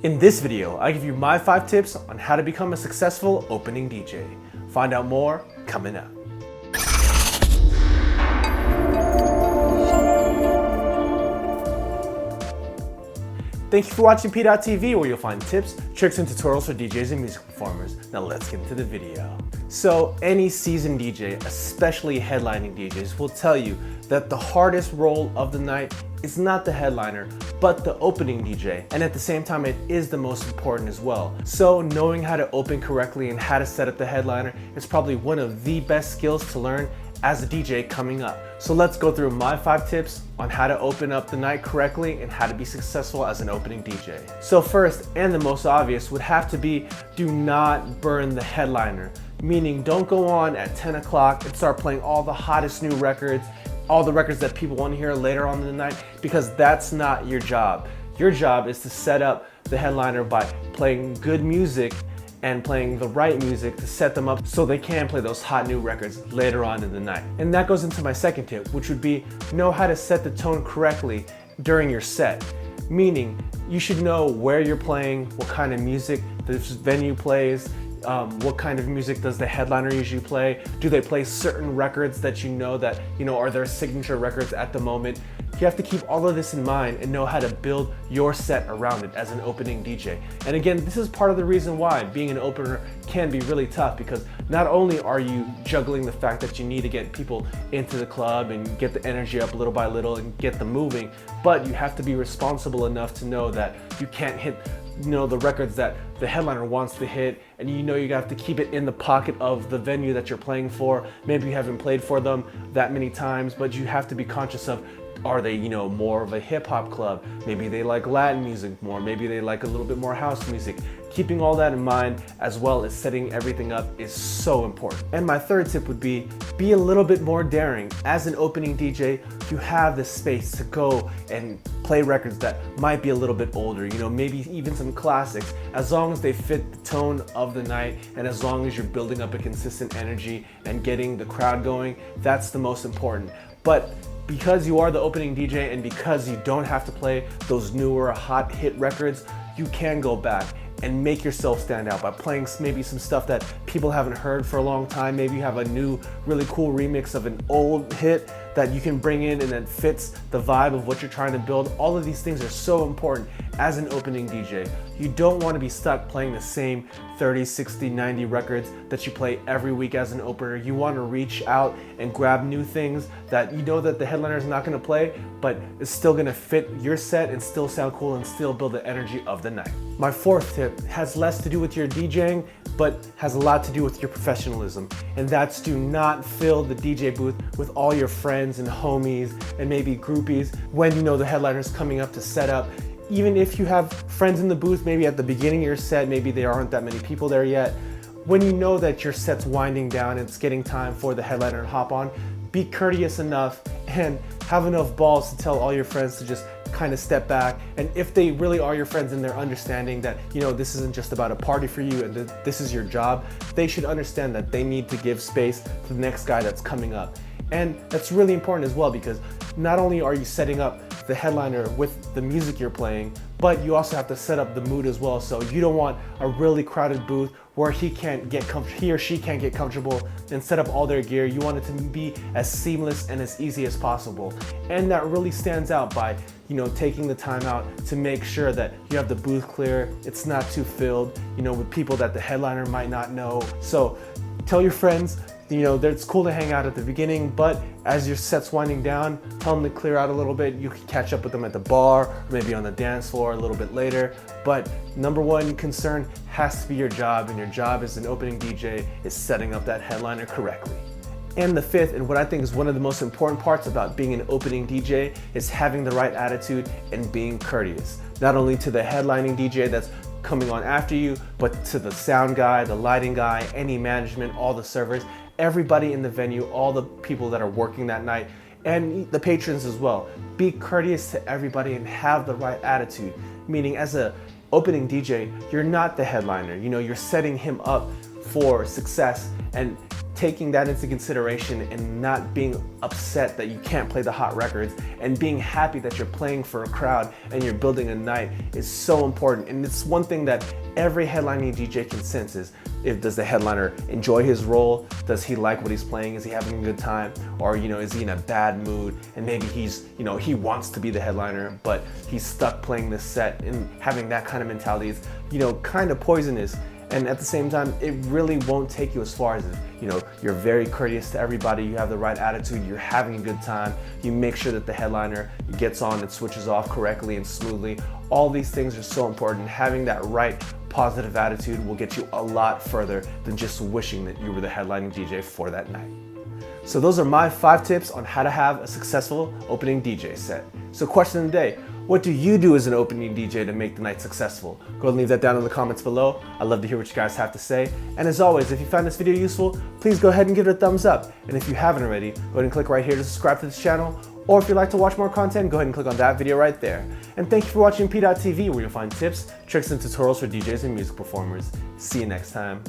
In this video, I give you my 5 tips on how to become a successful opening DJ. Find out more coming up. Thank you for watching PDot TV, where you'll find tips, tricks, and tutorials for DJs and music performers. Now let's get into the video. So any seasoned DJ, especially headlining DJs, will tell you that the hardest role of the night is not the headliner, but the opening DJ. And at the same time, it is the most important as well. So knowing how to open correctly and how to set up the headliner is probably one of the best skills to learn as a DJ coming up. So let's go through my 5 tips on how to open up the night correctly and how to be successful as an opening DJ. So first, and the most obvious, would have to be do not burn the headliner. Meaning don't go on at 10 o'clock and start playing all the hottest new records, all the records that people want to hear later on in the night, because that's not your job. Your job is to set up the headliner by playing good music and playing the right music to set them up so they can play those hot new records later on in the night. And that goes into my second tip, which would be know how to set the tone correctly during your set. Meaning you should know where you're playing, what kind of music this venue plays, what kind of music does the headliner usually play? Do they play certain records that are their signature records at the moment? You have to keep all of this in mind and know how to build your set around it as an opening DJ. And again, this is part of the reason why being an opener can be really tough, because not only are you juggling the fact that you need to get people into the club and get the energy up little by little and get them moving, but you have to be responsible enough to know that you can't hit the records that the headliner wants to hit, and you have to keep it in the pocket of the venue that you're playing for. Maybe you haven't played for them that many times, but you have to be conscious of, are they more of a hip-hop club? Maybe they like Latin music more, maybe they like a little bit more house music. Keeping all that in mind, as well as setting everything up, is so important. And my third tip would be a little bit more daring. As an opening DJ, you have the space to go and play records that might be a little bit older, maybe even some classics, as long as they fit the tone of the night and as long as you're building up a consistent energy and getting the crowd going. That's the most important. But because you are the opening DJ and because you don't have to play those newer hot hit records, you can go back and make yourself stand out by playing maybe some stuff that people haven't heard for a long time. Maybe you have a new really cool remix of an old hit that you can bring in and that fits the vibe of what you're trying to build. All of these things are so important as an opening DJ. You don't want to be stuck playing the same 30, 60, 90 records that you play every week as an opener. You want to reach out and grab new things that that the headliner is not going to play, but it's still going to fit your set and still sound cool and still build the energy of the night. My fourth tip has less to do with your DJing, but has a lot to do with your professionalism. And that's do not fill the DJ booth with all your friends and homies and maybe groupies when the headliner's coming up to set up. Even if you have friends in the booth, maybe at the beginning of your set, maybe there aren't that many people there yet. When you know that your set's winding down and it's getting time for the headliner to hop on, be courteous enough and have enough balls to tell all your friends to just kind of step back. And if they really are your friends and they're understanding that this isn't just about a party for you and that this is your job, they should understand that they need to give space to the next guy that's coming up. And that's really important as well, because not only are you setting up the headliner with the music you're playing, but you also have to set up the mood as well. So you don't want a really crowded booth where he or she can't get comfortable and set up all their gear. You want it to be as seamless and as easy as possible. And that really stands out by taking the time out to make sure that you have the booth clear, it's not too filled, with people that the headliner might not know. So tell your friends, it's cool to hang out at the beginning, but as your set's winding down, tell them to clear out a little bit. You can catch up with them at the bar, or maybe on the dance floor a little bit later. But number one concern has to be your job, and your job as an opening DJ is setting up that headliner correctly. And the fifth, and what I think is one of the most important parts about being an opening DJ, is having the right attitude and being courteous. Not only to the headlining DJ that's coming on after you, but to the sound guy, the lighting guy, any management, all the servers, everybody in the venue, all the people that are working that night, and the patrons as well. Be courteous to everybody and have the right attitude. Meaning, as a opening DJ, you're not the headliner. You're setting him up for success, and taking that into consideration and not being upset that you can't play the hot records and being happy that you're playing for a crowd and you're building a night is so important. And it's one thing that every headlining DJ can sense is, does the headliner enjoy his role? Does he like what he's playing? Is he having a good time? Or, is he in a bad mood? And maybe he's, he wants to be the headliner, but he's stuck playing this set, and having that kind of mentality is, kind of poisonous. And at the same time, it really won't take you as far as, you're very courteous to everybody, you have the right attitude, you're having a good time, you make sure that the headliner gets on and switches off correctly and smoothly. All these things are so important. Having that right positive attitude will get you a lot further than just wishing that you were the headlining DJ for that night. So those are my 5 tips on how to have a successful opening DJ set. So question of the day, what do you do as an opening DJ to make the night successful? Go ahead and leave that down in the comments below. I'd love to hear what you guys have to say. And as always, if you found this video useful, please go ahead and give it a thumbs up. And if you haven't already, go ahead and click right here to subscribe to this channel. Or if you'd like to watch more content, go ahead and click on that video right there. And thank you for watching PDot TV, where you'll find tips, tricks, and tutorials for DJs and music performers. See you next time.